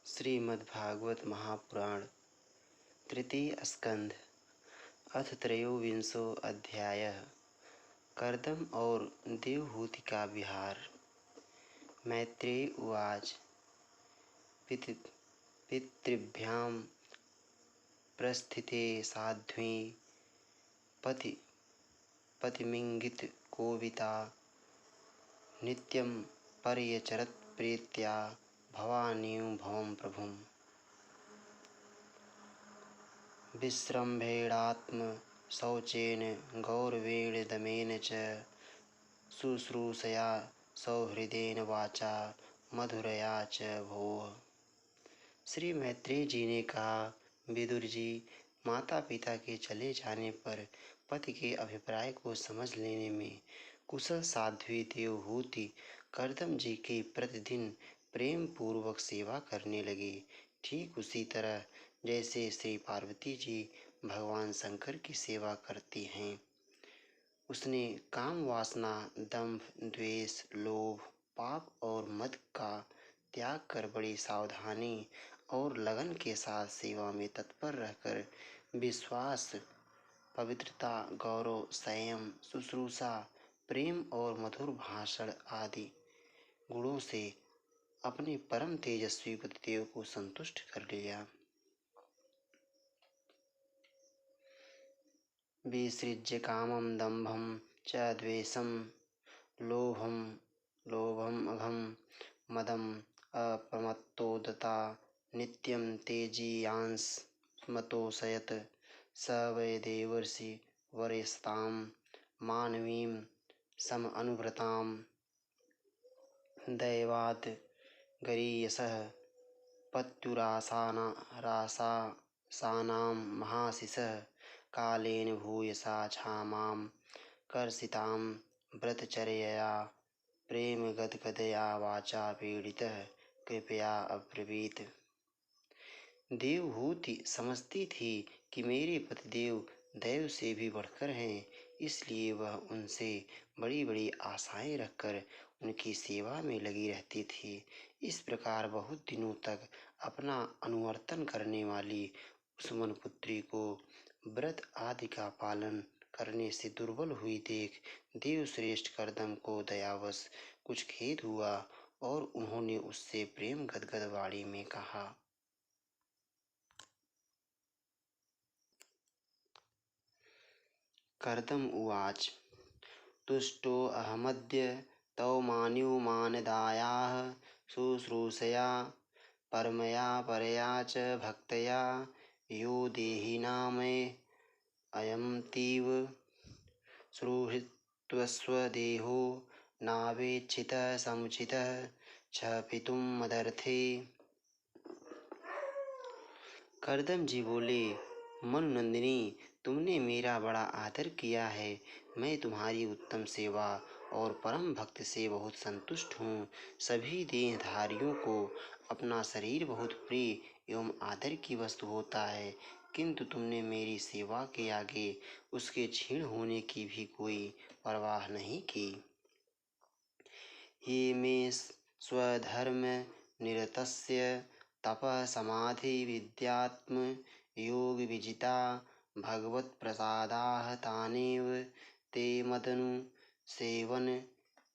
श्रीमद्भागवत महापुराण तृतीय स्कंध अथ त्रयोविंशो अध्यायः कर्दम और देवहूति का विहार। मैत्रेय उवाच पितृभ्यां प्रस्थिते साध्वी पतिमिंगित कोविता नित्यं पर्यचरत् प्रीत्या भवानीं भवं प्रभुम्। विस्रम्भेणात्म शौचेन गौरवेण दमेन च शुश्रूषया सौहृदेन वाचा मधुरया च भोः। श्री मैत्रेय जी ने कहा, विदुर जी, माता पिता के चले जाने पर पति के अभिप्राय को समझ लेने में कुशल साध्वी देवहूति कर्दम जी की प्रतिदिन प्रेम पूर्वक सेवा करने लगी। ठीक उसी तरह जैसे श्री पार्वती जी भगवान शंकर की सेवा करती हैं। उसने काम वासना, दंभ, द्वेष, लोभ, पाप और मद का त्याग कर बड़ी सावधानी और लगन के साथ सेवा में तत्पर रहकर विश्वास, पवित्रता, गौरव, संयम, शुश्रूषा, प्रेम और मधुर भाषण आदि गुणों से अपने परम तेजस्वी पतिदेव को संतुष्ट कर लिया। विसृज्य कामं दंभं च द्वेषं लोभम अघम मदम अप्रमत्तोदता नित्यं तेजीयांस्मतोषयत् स वै देवर्षि वरेस्तां मानवीं सम अनुव्रतां दैवात् गरीयसः पत्युरासानां महाशिषः कालेन भूयसा क्षामां कर्षितां व्रतचर्यया प्रेम गदगदया वाचा पीड़ितः कृपया अब्रवीत। देवहूति समझती थी कि मेरे पतिदेव दैव से भी बढ़कर हैं, इसलिए वह उनसे बड़ी बड़ी आशाएं रखकर उनकी सेवा में लगी रहती थी। इस प्रकार बहुत दिनों तक अपना अनुवर्तन करने वाली उस मनपुत्री को व्रत आदि का पालन करने से दुर्बल हुई देख देवश्रेष्ठ कर्दम को दयावश कुछ खेद हुआ और उन्होंने उससे प्रेम गदगद वाणी में कहा, कर्दम उवाच तुष्टो अहमद्य तव मान्युमानदायाः शुश्रूषया परमया परया च भक्तया यो देहिनामय अयमतीव सुहृत्वस्व देहो नावेक्षितः समुचितः क्षपितुं मदर्थे। कर्दम जी बोले, मनुनंदिनी, तुमने मेरा बड़ा आदर किया है। मैं तुम्हारी उत्तम सेवा और परम भक्त से बहुत संतुष्ट हूँ। सभी देहधारियों को अपना शरीर बहुत प्रिय एवं आदर की वस्तु होता है, किंतु तुमने मेरी सेवा के आगे उसके क्षीण होने की भी कोई परवाह नहीं की। ये मे स्वधर्म निरतस्य तप समाधि विद्यात्म योग विजिता भगवत प्रसादाः तानेव ते मदनु सेवन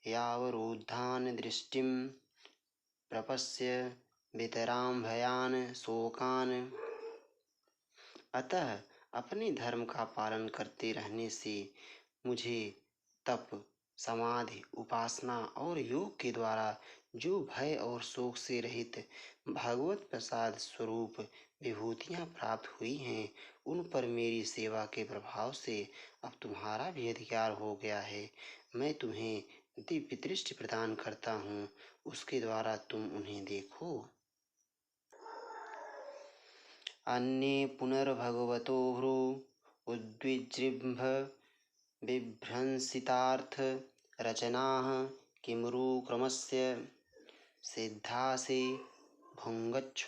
यावरुद्धान दृष्टिं प्रपश्य वितरां भयान शोकान। अतः अपने धर्म का पालन करते रहने से मुझे तप, समाधि, उपासना और योग के द्वारा जो भय और शोक से रहित भगवत प्रसाद स्वरूप विभूतियां प्राप्त हुई हैं, उन पर मेरी सेवा के प्रभाव से अब तुम्हारा भी अधिकार हो गया है। मैं तुम्हें दिव्य दृष्टि प्रदान करता हूँ, उसके द्वारा तुम उन्हें देखो। अन्ये पुनर्भगवतो भ्रू उद्विजृंभ बिभ्रंसितार्थ रचनाः किमरु क्रमस्य सिद्धासे भुङ्गच्छ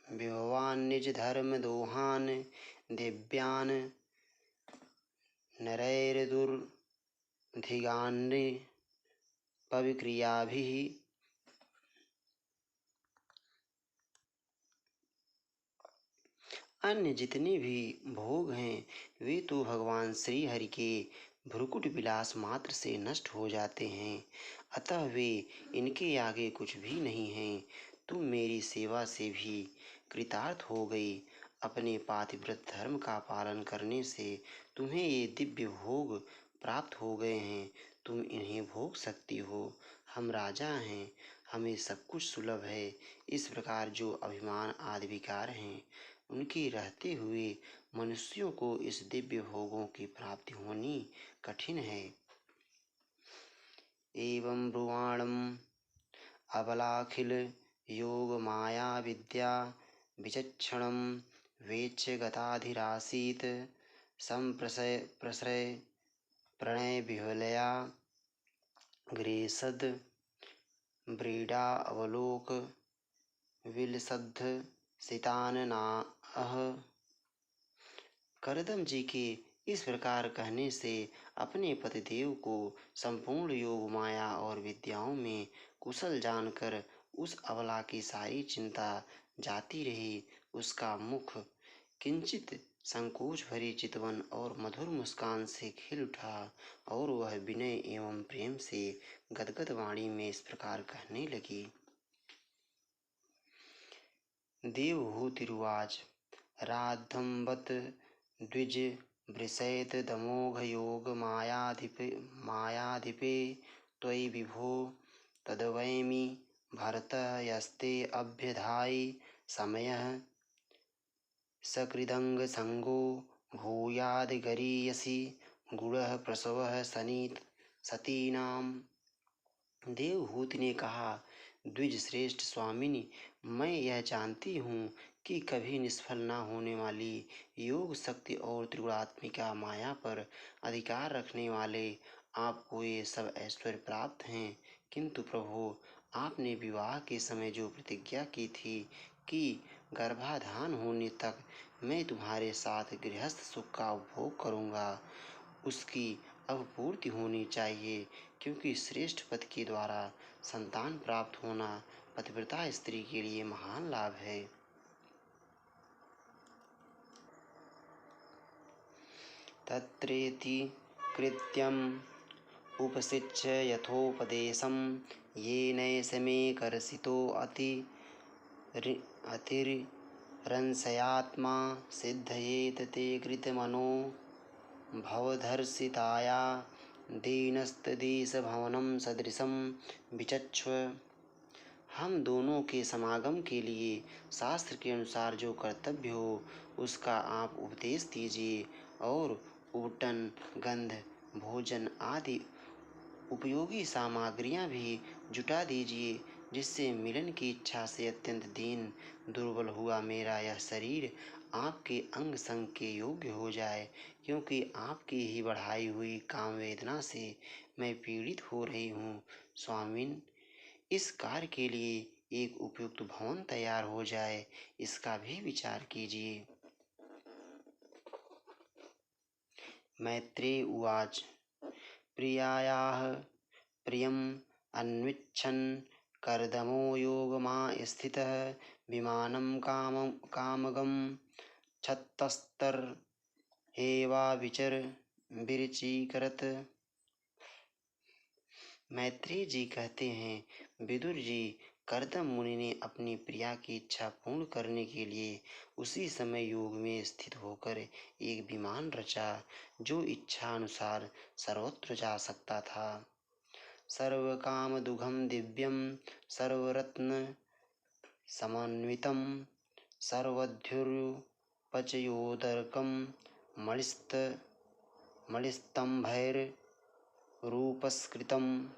विभवान्निज धर्म दोहान दिव्यान नरैर्दुर्धिगान्नि पविक्रियाभिः अन्य जितने भी भोग हैं वे तो भगवान श्री हरि के भ्रुकुट विलास मात्र से नष्ट हो जाते हैं, अतः वे इनके आगे कुछ भी नहीं हैं। तुम मेरी सेवा से भी कृतार्थ हो गई। अपने पातिव्रत धर्म का पालन करने से तुम्हें ये दिव्य भोग प्राप्त हो गए हैं, तुम इन्हें भोग सकती हो। हम राजा हैं, हमें सब कुछ सुलभ है। इस प्रकार जो अभिमान आदि विकार हैं उनके रहते हुए मनुष्यों को इस दिव्य भोगों की प्राप्ति होनी कठिन है। एवं ब्रुवाणम् अबलाखिल योग माया विद्या विचक्षणं वेच्य गताधिरासीत् संप्रसय प्रसरय प्रणय विहलया ग्रेसद व्रीडा अवलोक विलसद्ध सिताननाह। करदम जी के इस प्रकार कहने से अपने पतिदेव को संपूर्ण योग माया और विद्याओं में कुशल जानकर उस अबला की सारी चिंता जाती रही। उसका मुख किंचित संकोच भरी चितवन और मधुर मुस्कान से खिल उठा और वह विनय एवं प्रेम से गदगद वाणी में इस प्रकार कहने लगी। देवहूतिरुवाच राद्धंबत द्विज वृषैत दमोघयोग मायाधिपे त्वयि विभो तद्वैमि भरत यस्ते अभ्यधायि समयः सकृदंग संगो भूयादगरीयसि गुणः प्रसवः सतीनाम। देवहूति ने कहा, द्विज श्रेष्ठ स्वामिनी, मैं यह जानती हूँ कि कभी निष्फल न होने वाली योग शक्ति और त्रिगुणात्मिका माया पर अधिकार रखने वाले आपको ये सब ऐश्वर्य प्राप्त हैं, किंतु प्रभु, आपने विवाह के समय जो प्रतिज्ञा की थी कि गर्भाधान होने तक मैं तुम्हारे साथ गृहस्थ सुख का उपभोग करूँगा, उसकी अब पूर्ति होनी चाहिए, क्योंकि श्रेष्ठ पति के द्वारा संतान प्राप्त होना पतिव्रता स्त्री के लिए महान लाभ है। तत्रेति कृत्यम् उपशिच्य यथोपदेशं येनैष मे कर्षितो अतिरंशयात्मा सिद्धयेत ते कृतमनो भवधर्षिताया दीनस्तदेशभवनं सदृशं विचक्ष्व। हम दोनों के समागम के लिए शास्त्र के अनुसार जो कर्तव्य हो उसका आप उपदेश दीजिए और ऊटन गंध भोजन आदि उपयोगी सामग्रियां भी जुटा दीजिए, जिससे मिलन की इच्छा से अत्यंत दीन दुर्बल हुआ मेरा यह शरीर आपके अंग संग के योग्य हो जाए, क्योंकि आपकी ही बढ़ाई हुई काम वेदना से मैं पीड़ित हो रही हूँ। स्वामिन, इस कार्य के लिए एक उपयुक्त भवन तैयार हो जाए, इसका भी विचार कीजिए। मैत्रेय उवाच प्रियायाः प्रियम् अन्विच्छन् कर्दमो योगमास्थितः विमानं कामगं छत्तस्तर विरचीकरत्। मैत्रेय जी कहते हैं, विदुर जी, कर्दम मुनि ने अपनी प्रिया की इच्छा पूर्ण करने के लिए उसी समय योग में स्थित होकर एक विमान रचा जो इच्छा अनुसार सर्वत्र जा सकता था। सर्वकाम दुघम दिव्यम सर्वरत्न समन्वितम सर्वध्युपचयोदरकम मणिस्तंभैरूपस्कृतम।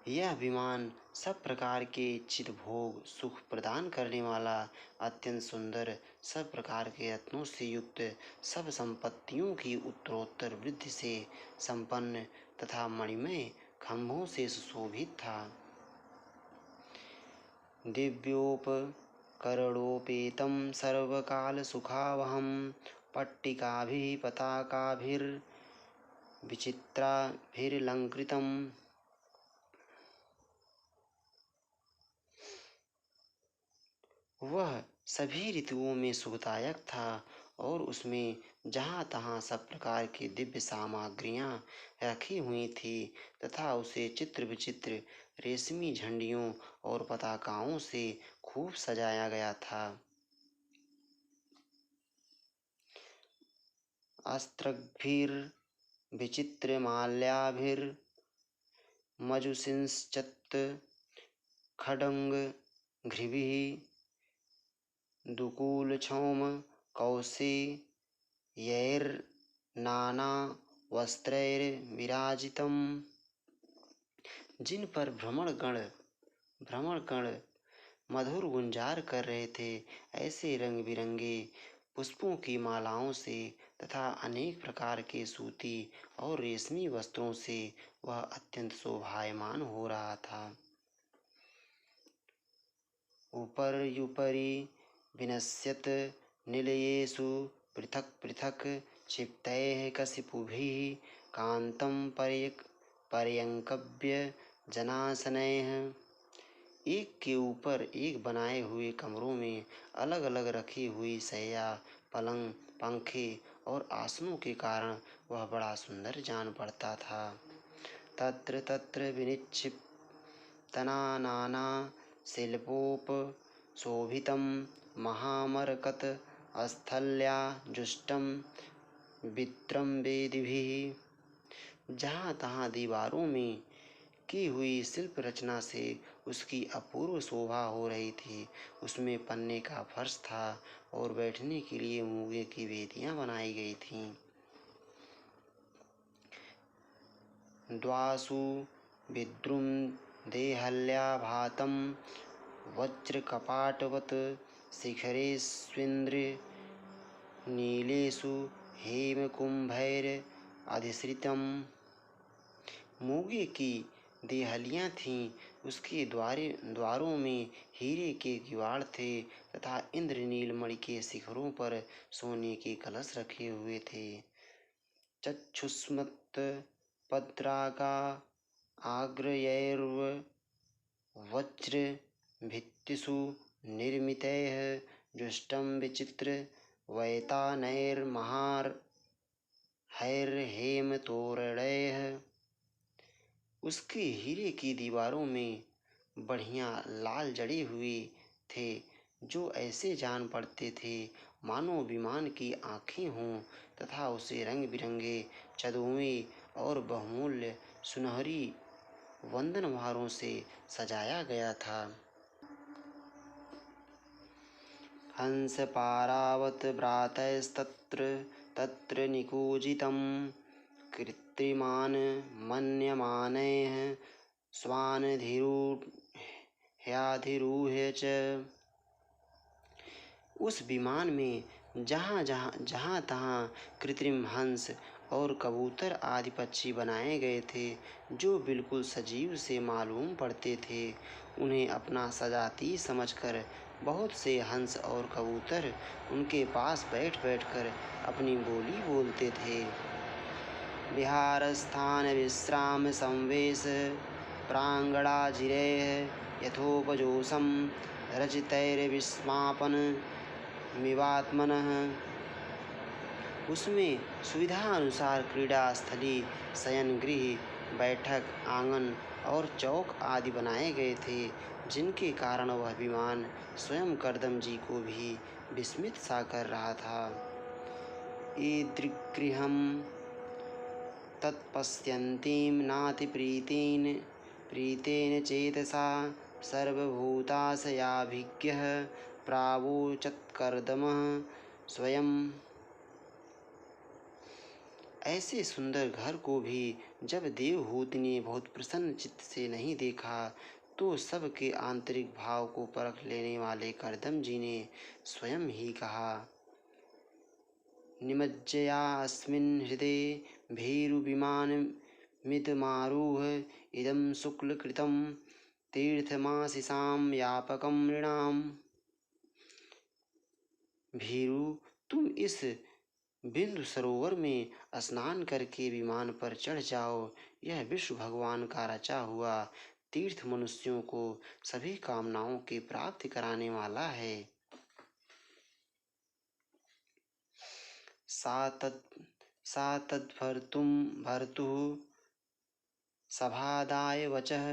यह विमान सब प्रकार के इच्छित भोग सुख प्रदान करने वाला, अत्यंत सुंदर, सब प्रकार के रत्नों से युक्त, सब संपत्तियों की उत्तरोत्तर वृद्धि से संपन्न तथा मणिमय खंभों से सुशोभित था। दिव्योपकरणोपेतं सर्वकाल सुखावहं पट्टिकाभिः पताकाभिर्विचित्राभिरलंकृतम्। वह सभी ऋतुओं में सुखदायक था और उसमें जहाँ तहाँ सब प्रकार की दिव्य सामग्रियाँ रखी हुई थी तथा उसे चित्र विचित्र रेशमी झंडियों और पताकाओं से खूब सजाया गया था। अस्त्रभिर्विचित्रमाल्याभिर्मजुषिंश्चत् खड्गग्रीभिः दुकूलक्षौमकौशेयैर्नानावस्त्रैर्विराजितम्। जिन पर भ्रमणगण मधुर गुंजार कर रहे थे, ऐसे रंग बिरंगे पुष्पों की मालाओं से तथा अनेक प्रकार के सूती और रेशमी वस्त्रों से वह अत्यंत शोभायमान हो रहा था। उपर्युपरि विनश्यत निलयेषु पृथक पृथक क्षिप्तैः कशिपुभिः कान्तं पर्यङ्कव्य जनासनैः। एक के ऊपर एक बनाए हुए कमरों में अलग अलग रखी हुई शैया, पलंग, पंखे और आसनों के कारण वह बड़ा सुंदर जान पड़ता था। तत्र तत्र विनिक्षिप्तना शिल्पोपशोभितं महामरकत स्थल्या वित्रं वेदिभिः। जहाँ तहाँ दीवारों में की हुई शिल्प रचना से उसकी अपूर्व शोभा हो रही थी। उसमें पन्ने का फर्श था और बैठने के लिए मूंगे की वेदियां बनाई गई थीं। द्वासु विद्रुम देहल्याभातं वज्रकपाटवत् शिखरेष्विन्द्र नीलेषु हेमकुंभैरधिसृतम्। मूंगे की देहलियां थीं, उसके द्वारों में हीरे के किवाड़ थे तथा इंद्रनीलमणि के शिखरों पर सोने के कलश रखे हुए थे। चक्षुष्मत्पद्रागा आग्रयैर्वज्रभित्तिषु निर्मितैः जुष्टं विचित्र वैतानैर्महार्हैर्हेमतोरणैः। उसके हीरे की दीवारों में बढ़िया लाल जड़े हुए थे जो ऐसे जान पड़ते थे मानो विमान की आँखें हों तथा उसे रंग बिरंगे चदों और बहुमूल्य सुनहरी वंदनवारों से सजाया गया था। हंस पारावत भ्रातस्तत्र तत्र निकूजितं कृत्रिमान मन्यमानैः स्वानधिरूह्य च। उस विमान में जहाँ तहाँ कृत्रिम हंस और कबूतर आदि पक्षी बनाए गए थे जो बिल्कुल सजीव से मालूम पड़ते थे। उन्हें अपना सजाती समझकर बहुत से हंस और कबूतर उनके पास बैठ बैठकर अपनी बोली बोलते थे। विहारस्थान विश्राम संवेश प्रांगणाजिरैः यथोपजोषं रचितैर्विस्मापन मिवात्मनः। उसमें सुविधा अनुसार क्रीड़ा स्थली, शयन गृह, बैठक आंगन और चौक आदि बनाए गए थे जिनके कारण वह विमान स्वयं करदम जी को भी विस्मित सा कर रहा था। ईदृग्गृहं तत्पश्यन्तीं नातिप्रीतेन चेतसा सर्वभूताशयाभिज्ञः प्रावोचत्कर्दमः स्वयं। ऐसे सुंदर घर को भी जब देवहूति ने बहुत प्रसन्न चित्त से नहीं देखा तो सबके आंतरिक भाव को परख लेने वाले करदम जी ने स्वयं ही कहा, निमज्जयास्मिन् हृदये भीरुविमानमिदमारुह्य इदं शुक्लकृतं तीर्थमाशिषां व्यापकं नृणाम्। भीरु, तुम इस बिंदु सरोवर में स्नान करके विमान पर चढ़ जाओ। यह विष्णु भगवान का रचा हुआ तीर्थ मनुष्यों को सभी कामनाओं की प्राप्ति कराने वाला है। सा भर्तुः सभादाय वचः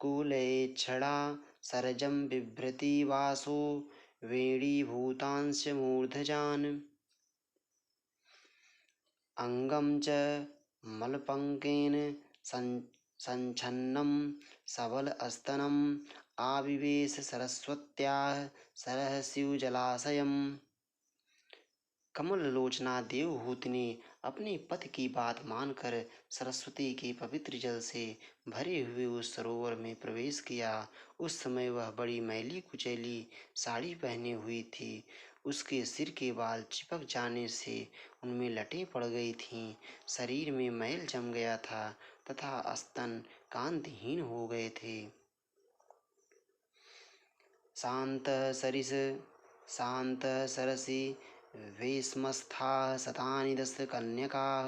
कुलेच्छड़ा सरजं बिभ्रति वासो वेणीभूतांश्च मूर्धजान् अंगं च मलपङ्केन सञ्छन्नं सबलस्तनम् आविवेश सरस्वत्याः सरहस्युजलाशयम्। कमल लोचना देवहूति ने अपने पति की बात मानकर सरस्वती के पवित्र जल से भरे हुए उस सरोवर में प्रवेश किया। उस समय वह बड़ी मैली कुचैली साड़ी पहने हुई थी। उसके सिर के बाल चिपक जाने से उनमें लटें पड़ गई थीं। शरीर में मैल जम गया था तथा स्तन कांतिहीन हो गए थे। शांत सरसी वेश्मस्थाः शतानि दश कन्यकाः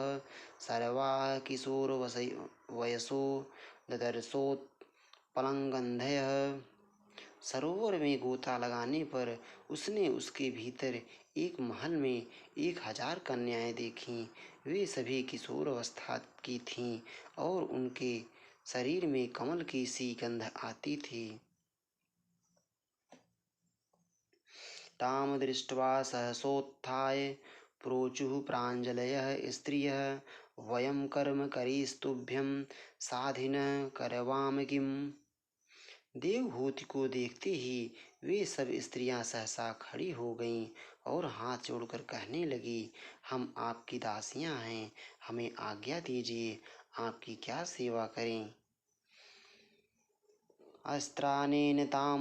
सर्वाः किशोरवयसो ददर्शोत्पलंगंधयः। सरोवर में गोता लगाने पर उसने उसके भीतर एक महल में 1000 कन्याएं देखीं। वे सभी किशोर अवस्था की थीं और उनके शरीर में कमल की सी गंध आती थी। ताम दृष्ट्वा सहसोत्थाय प्रोचुः प्राञ्जलयः स्त्रियः वयं कर्म करिस्तुभ्यं साधिनः करवाम किम्। देवहूति को देखते ही वे सब स्त्रियां सहसा खड़ी हो गईं और हाथ जोड़कर कहने लगी, हम आपकी दासियां हैं, हमें आज्ञा दीजिए, आपकी क्या सेवा करें। अस्त्रानेन तां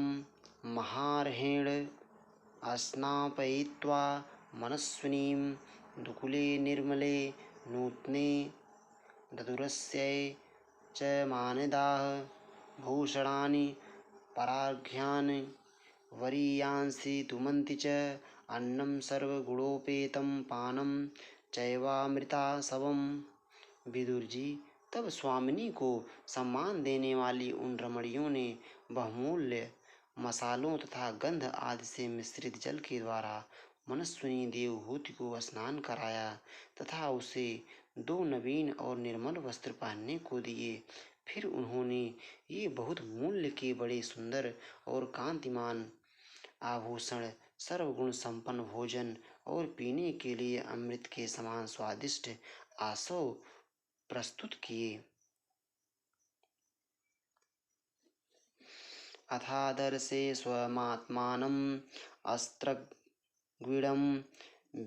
महार्हेण स्नापयित्वा मनस्विनीं दुकुले निर्मले नूत्ने ददुरस्यै च मानदाः भूषणानि परार्घ्यानि वरीयांसि तुमन्ति च अन्नं सर्वगुणोपेतं पानं चैवामृतासवम्। विदुर जी, तब स्वामिनी को सम्मान देने वाली उन रमणियों ने बहुमूल्य मसालों तथा गंध आदि से मिश्रित जल के द्वारा मनस्विनी देवहूति को स्नान कराया तथा उसे 2 नवीन और निर्मल वस्त्र पहनने को दिए। फिर उन्होंने ये बहुत मूल्य के बड़े सुंदर और कांतिमान आभूषण, सर्वगुण संपन्न भोजन और पीने के लिए अमृत के समान स्वादिष्ट आसव प्रस्तुत किए। अथादर्शे स्वमात्मानम् अस्त्रग्विडं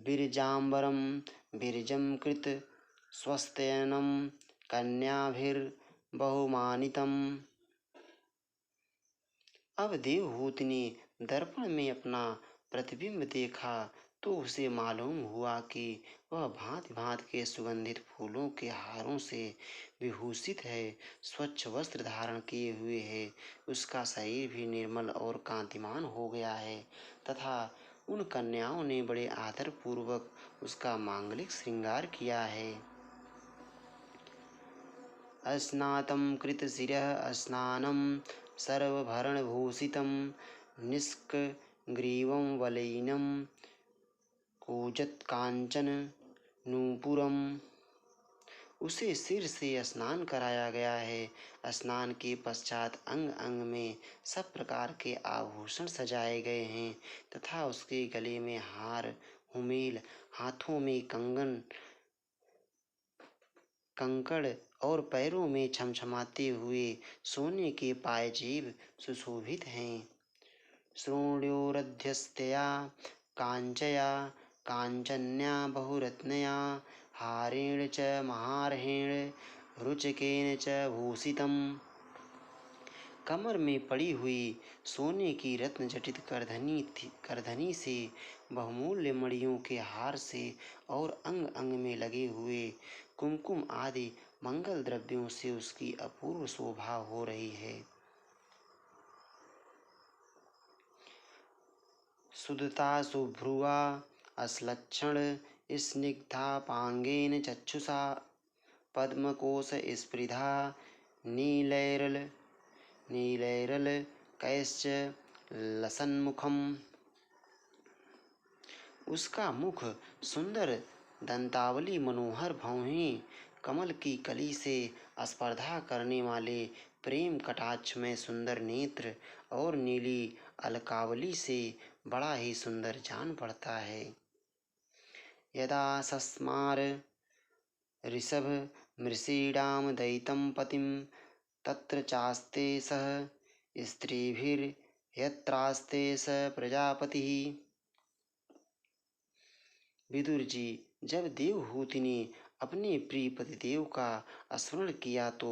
बिरजाम्बरं बिरजं कृत स्वस्त्ययनं कन्याभिर्बहुमानितम्। अब देवहूति ने दर्पण में अपना प्रतिबिंब देखा तो उसे मालूम हुआ कि वह भांति भांति के सुगंधित फूलों के हारों से विभूषित है, स्वच्छ वस्त्र धारण किए हुए है। उसका शरीर भी निर्मल और कांतिमान हो गया है तथा उन कन्याओं ने बड़े आदर पूर्वक उसका मांगलिक श्रृंगार किया है। अस्नातं कृतशिरः स्नानं सर्वभरणभूषितं निष्कग्रीवं वलयिनं कूजत्कांचन नूपुरम्। उसे सिर से स्नान कराया गया है। स्नान के पश्चात अंग अंग में सब प्रकार के आभूषण सजाए गए हैं तथा उसके गले में हार हुमेल, हाथों में कंकड़ और पैरों में छमछमाते हुए सोने के पायजेब सुशोभित हैं। श्रोण्योरध्यस्तया कांचया कांचन्या बहुरत्नया हारेण च महार्हेण रुचकेन च भूषितम्। कमर में पड़ी हुई सोने की रत्न जटित करधनी से, बहुमूल्य मणियों के हार से और अंग अंग में लगे हुए कुमकुम आदि मंगल द्रव्यों से उसकी अपूर्व शोभा हो रही है। सुदता शुभ्रुवा अश्लक्षण स्निग्धापांगेन चक्षुषा पद्मकोश स्पृधा नीलैरल कैश्च लसन्मुखम्। उसका मुख सुंदर दंतावली मनोहर भौहें कमल की कली से स्पर्धा करने वाले प्रेम कटाक्ष में सुंदर नेत्र और नीली अलकावली से बड़ा ही सुंदर जान पड़ता है। यदा सस्मार ऋषभ मृषीणां दयितं पतिं तत्र चास्ते सह स्त्रीभिर्यत्रास्ते स प्रजापतिः। विदुर जी, जब देवहूति ने अपने प्रिय पतिदेव का स्मरण किया तो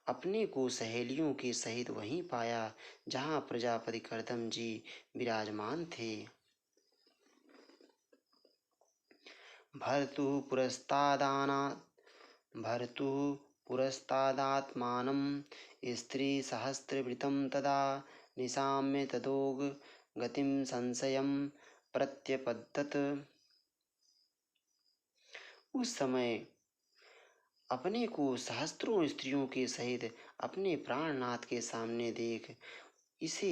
अपने को सहेलियों के सहित वहीं पाया जहाँ प्रजापति कर्दम जी विराजमान थे। भर्तुः पुरस्तादात्मानं स्त्रीसहस्रवृतं तदा निशाम्य तदोग गतिं संशयं प्रत्यपद्यत। उस समय अपने को सहस्त्रों स्त्रियों के सहित अपने प्राणनाथ के सामने देख इसे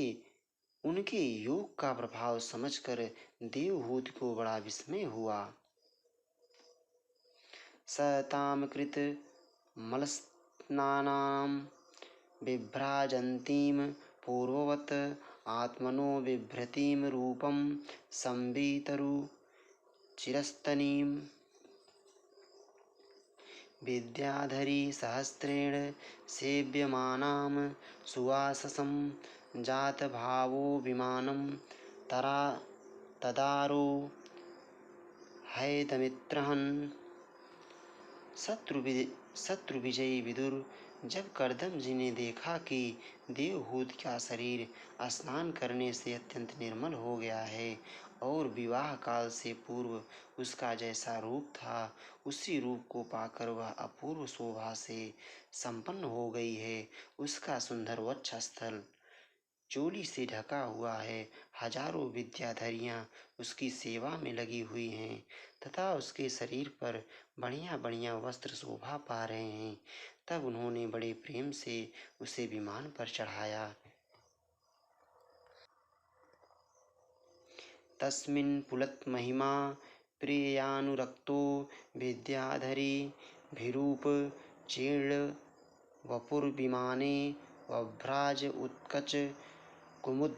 उनके योग का प्रभाव समझकर देवहूति को बड़ा विस्मय हुआ। स तां कृत मलस्नानां विभ्राजन्तीं पूर्ववत् आत्मनो बिभ्रतीं रूपं संवीतरु चिरस्तनीं विद्याधरी सहस्रेण सेव्यमानां सुवाससं जातभावो विमानं तदारो हैदमित्रहन्। शत्रु विजयी विदुर, जब कर्दम जी ने देखा कि देवहूति का शरीर स्नान करने से अत्यंत निर्मल हो गया है और विवाह काल से पूर्व उसका जैसा रूप था उसी रूप को पाकर वह अपूर्व शोभा से संपन्न हो गई है, उसका सुंदर वक्षस्थल चोली से ढका हुआ है, हजारों विद्याधरियां उसकी सेवा में लगी हुई हैं तथा उसके शरीर पर बढ़िया बढ़िया वस्त्र शोभा पा रहे हैं, तब उन्होंने बड़े प्रेम से उसे विमान पर चढ़ाया। तस्मिन् पुलत महिमा प्रियानुरक्तो विद्याधरी भिरूप चीर्ण वपुर्विमाने वभ्राज उत्कच कुमुद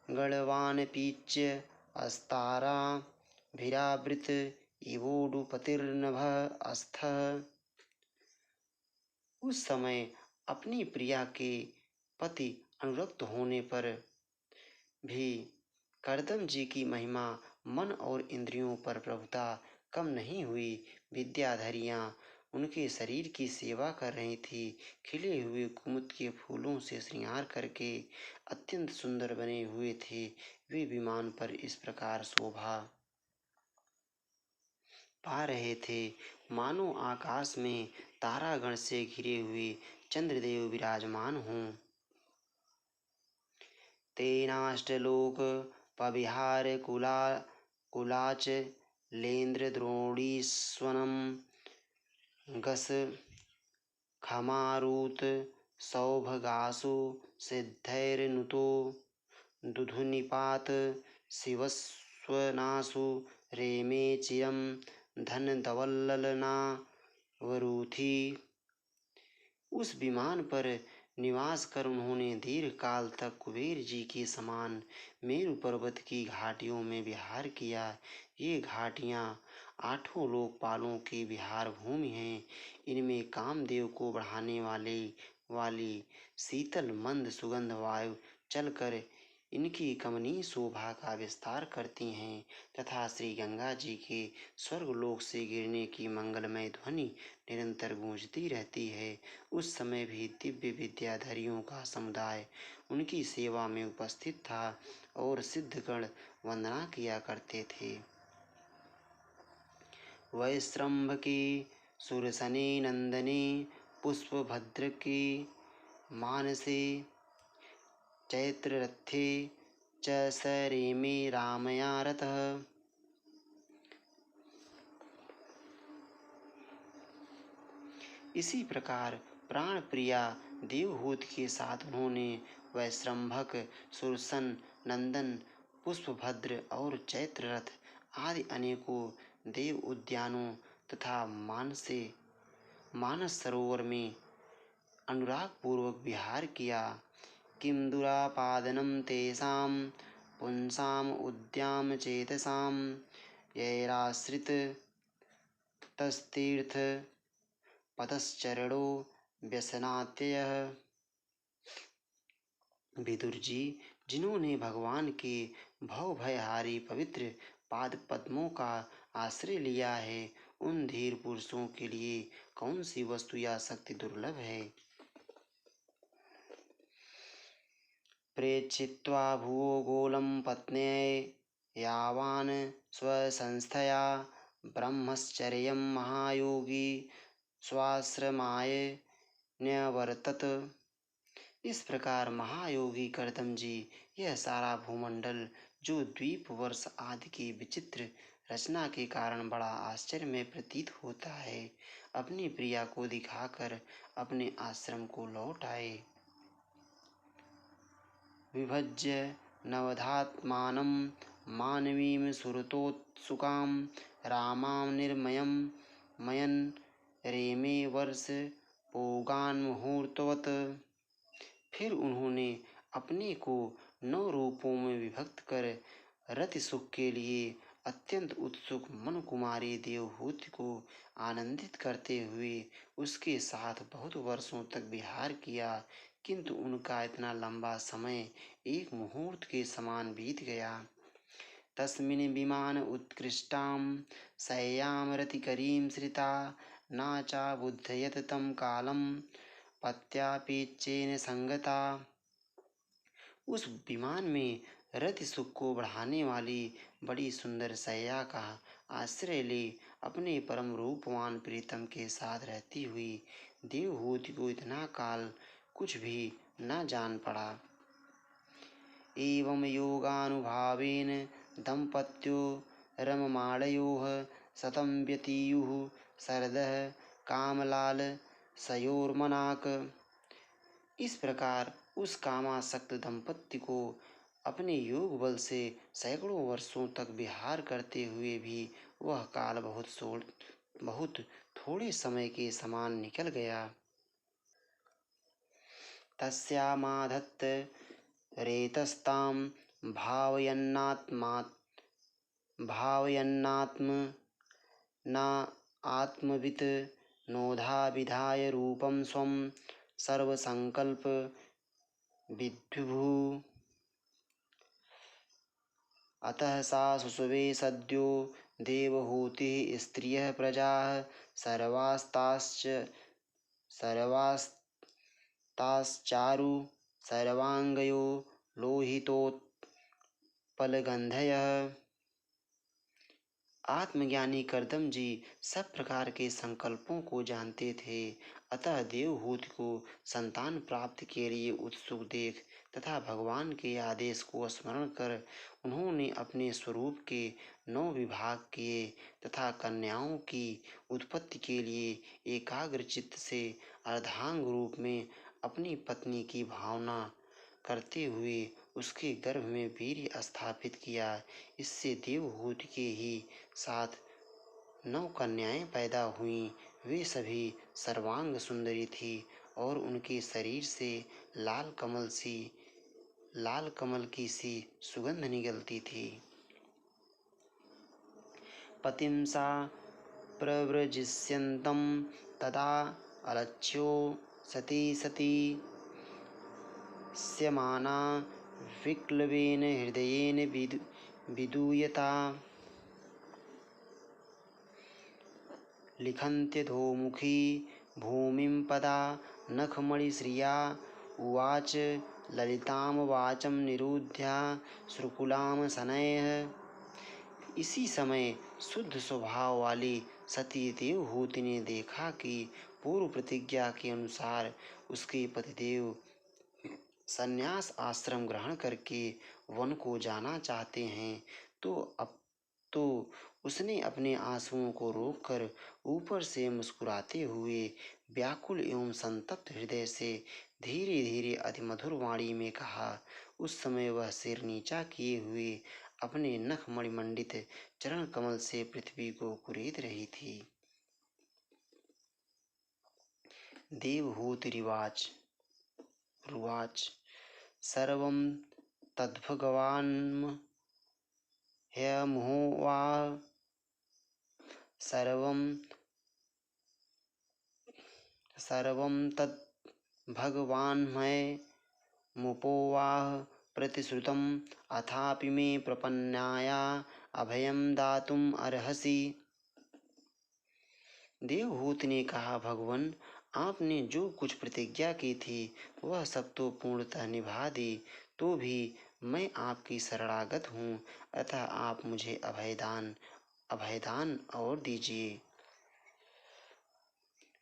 गणवानपीच्य अस्ताराभिरावृत इवोडुपतिर्नभ अस्थः। उस समय अपनी प्रिया के पति अनुरक्त होने पर भी कर्दम जी की महिमा मन और इंद्रियों पर प्रभुता कम नहीं हुई। विद्याधरियां उनके शरीर की सेवा कर रही थी, खिले हुए कुमुद के फूलों से श्रृंगार करके अत्यंत सुंदर बने हुए थे। वे विमान पर इस प्रकार शोभा पा रहे थे मानो आकाश में तारागण से घिरे हुए चंद्रदेव विराजमान हों। तेनाष्टलोक पविहार कुलाच लेन्द्र द्रोणीस्वनम गस खमारूत सौभगासु सिद्धैर्नुतो दुधुनिपात शिवस्वनासु रेमे चिरं धनदवल्लनावरूथी। उस विमान पर निवास कर उन्होंने दीर्घ काल तक कुबेर जी के समान मेरु पर्वत की घाटियों में विहार किया। ये घाटियाँ आठों लोकपालों की विहार भूमि हैं। इनमें कामदेव को बढ़ाने वाली शीतल मंद सुगंध वायु चलकर इनकी कमनीय शोभा का विस्तार करती हैं तथा श्री गंगा जी के स्वर्गलोक से गिरने की मंगलमय ध्वनि निरंतर गूंजती रहती है। उस समय भी दिव्य विद्याधरियों का समुदाय उनकी सेवा में उपस्थित था और सिद्धगण वंदना किया करते थे। वैश्रम्भ की सुरसने नंदने पुष्पभद्र के मानसे चैत्ररथे च स रेमे रामया रतः। इसी प्रकार प्राण प्रिया देवहूति के साथ उन्होंने वैश्रम्भक, सुरसन, नंदन, पुष्पभद्र और चैत्ररथ आदि अनेकों देव उद्यानों तथा मानस सरोवर में अनुराग पूर्वक विहार किया। किम दुरापादनम तेषां पुंसाम उद्याम चेतसां यैराश्रित तस्तीर्थ पतश्चरणो व्यसनात्ययः। विदुर जी, जिन्होंने भगवान के भव भयहारी पवित्र पाद पद्मों का आश्रय लिया है, उन धीर पुरुषों के लिए कौन सी वस्तु या शक्ति दुर्लभ है। प्रेक्षित्वा भुवो गोलं पत्न्यै यावान् स्वसंस्थया ब्रह्मचर्यं महायोगी स्वाश्रमाय न्यवर्तत। इस प्रकार महायोगी कर्दम जी यह सारा भूमंडल, जो द्वीप वर्ष आदि की विचित्र रचना के कारण बड़ा आश्चर्य में प्रतीत होता है, अपनी प्रिया को दिखाकर अपने आश्रम को लौट आए। विभज्य नवधात्मानं मानवीं सुरतोत्सुकां रामां निर्मयं मयन रेमे वर्ष पोगान मुहूर्तवत। फिर उन्होंने अपने को 9 रूपों में विभक्त कर रति सुख के लिए अत्यंत उत्सुक मन कुमारी देवहूति को आनंदित करते हुए उसके साथ बहुत वर्षों तक विहार किया, किंतु उनका इतना लंबा समय एक मुहूर्त के समान बीत गया। तस्मिन् विमान उत्कृष्टां शय्यां रतिकरीं श्रिता नाचा बुद्धयत तं कालं पत्यापेच्चेन संगता। उस विमान में रति सुख को बढ़ाने वाली बड़ी सुंदर शैया का आश्रय ले अपने परम रूपवान प्रीतम के साथ रहती हुई देवहूति को इतना काल कुछ भी न जान पड़ा। एवं योगानुभावेन दंपत्यो रममाणयोः शतं व्यतीयुः शरदः कामलाल सयोर्मनाक। इस प्रकार उस कामासक्त दंपत्ति को अपने योग बल से सैकड़ों वर्षों तक विहार करते हुए भी वह काल बहुत थोड़े समय के समान निकल गया। तस्यामाधत्त रेतस्तां भावयन्नात्म न आत्मवित् नोधा विधाय रूपं स्वं सर्वसंकल्प विद्युभू। अतः सा सुषुवे सद्यो देवहूतिः स्त्रियः प्रजाः सर्वास्ताश्चारु सर्वांगयो लोहितोत्पलगंधयः। आत्मज्ञानी कर्दम जी सब प्रकार के संकल्पों को जानते थे, अतः देवहूति को संतान प्राप्ति के लिए उत्सुक देख तथा भगवान के आदेश को स्मरण कर उन्होंने अपने स्वरूप के 9 विभाग किए तथा कन्याओं की उत्पत्ति के लिए एकाग्र चित्त से अर्धांग रूप में अपनी पत्नी की भावना करते हुए उसके गर्भ में वीर्य स्थापित किया। इससे देवहूति के ही साथ 9 कन्याएं पैदा हुईं। वे सभी सर्वांग सुंदरी थी और उनके शरीर से लाल कमल की सी सुगंध निकलती थी। पतिं सा प्रव्रजिष्यन्तं तदा अलक्ष्यो सती स्यमाना विक्लवेन हृदयेन विदूयता। लिखन्त्यधोमुखी भूमिं पदा नखमणिश्रिया उवाच ललितां वाचं निरुध्या श्रुकुलां शनैः। इसी समय शुद्ध स्वभाव वाली सती देवहूति ने देखा कि पूर्व प्रतिज्ञा के अनुसार उसके पतिदेव संन्यास आश्रम ग्रहण करके वन को जाना चाहते हैं, तो उसने अपने आंसुओं को रोककर ऊपर से मुस्कुराते हुए व्याकुल एवं संतप्त हृदय से धीरे धीरे अति मधुर वाणी में कहा। उस समय वह सिर नीचा किए हुए अपने नख मणिमंडित चरण कमल से पृथ्वी को कुरेद रही थी। देवहूतिरिवाच रुवाच सर्वं तद्भगवान् ह्यमुवाच सर्वं तद्भगवान्मयमुपोवाह प्रतिश्रुतम् अथापि मे प्रपन्नाया अभयं दातुम अर्हसि। देवहूति ने कहा, भगवान, आपने जो कुछ प्रतिज्ञा की थी वह सब तो पूर्णतः निभा दी, तो भी मैं आपकी शरणागत हूँ, अतः आप मुझे अभयदान और दीजिए।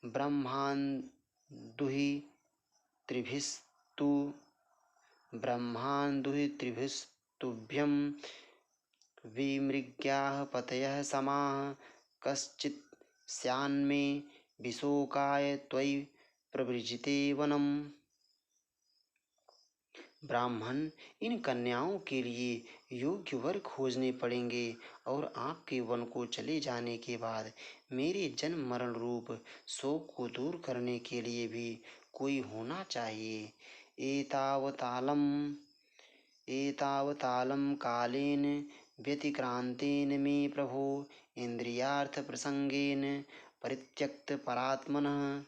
ब्रह्माण्डुहि त्रिभिस्तुभ्यं विमृग्याः पतयः समाः कश्चित् स्यान्मे विशोकाय त्वयि प्रव्रजिते वनम्। ब्राह्मण, इन कन्याओं के लिए योग्य वर खोजने पड़ेंगे और आपके वन को चले जाने के बाद मेरे जन्म मरण रूप शोक को दूर करने के लिए भी कोई होना चाहिए। एतावतालं कालेन व्यतिक्रांतेन मे प्रभो इंद्रियार्थ प्रसंगेन परित्यक्त परात्मनः।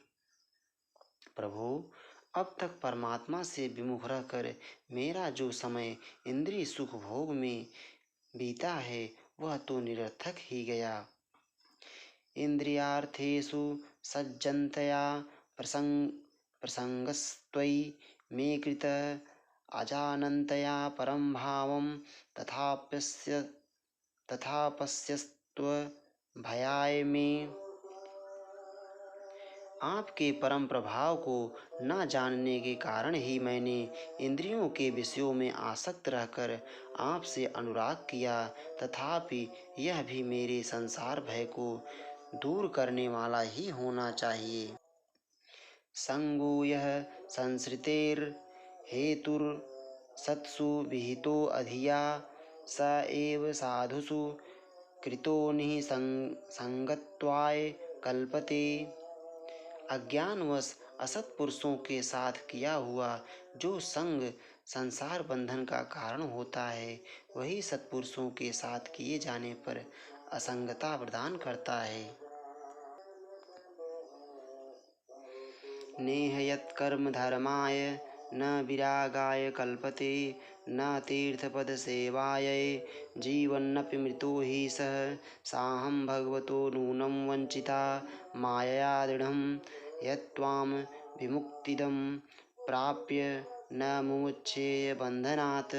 प्रभो, अब तक परमात्मा से विमुख रहकर मेरा जो समय इंद्रिय सुख भोग में बीता है वह तो निरर्थक ही गया। इंद्रियार्थेषु सज्जनतया प्रसंगस्त्वयि मे कृतः अजानन्तया परं भावं तथापश्यस्त्वभयाय मे। आपके परम प्रभाव को न जानने के कारण ही मैंने इंद्रियों के विषयों में आसक्त रहकर आपसे अनुराग किया, तथापि यह भी मेरे संसार भय को दूर करने वाला ही होना चाहिए। संगो यः संसृतेर्हेतुर्सत्सु विहितो अधिया स एव साधुषु कृतो निःसंगत्वाय कल्पते। अज्ञानवश असत पुरुषों के साथ किया हुआ जो संग संसार बंधन का कारण होता है, वही सत्पुरुषों के साथ किए जाने पर असंगता प्रदान करता है। नेह यत्कर्म धर्माय न विरागाय कल्पते न तीर्थपद सेवायै जीवन्नपि मृतो हि सः साहं भगवतो नूनं वंचिता मायया दृढं यत्त्वां विमुक्तिदं प्राप्य न मुमुच्छेय बंधनात्।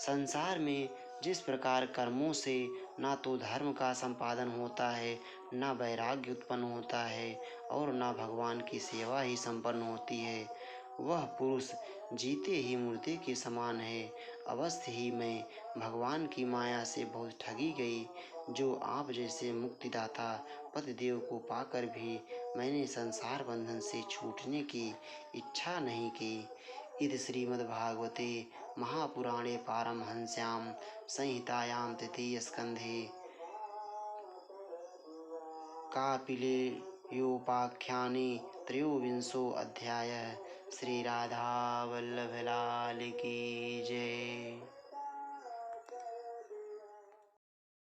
संसार में जिस प्रकार कर्मों से न तो धर्म का संपादन होता है, न वैराग्य उत्पन्न होता है और न भगवान की सेवा ही संपन्न होती है, वह पुरुष जीते ही मुर्दे के समान है। अवश्य ही मैं भगवान की माया से बहुत ठगी गई। जो आप जैसे मुक्तिदाता पतिदेव को पाकर भी मैंने संसार बंधन से छूटने की इच्छा नहीं की। इति श्रीमद्भागवते महापुराणे पारमहंस्यां संहितायां तृतीयस्कन्धे कापिलेयोपाख्याने त्रयोविंशोऽध्यायः। श्री राधा वल्लभ लाल की जय।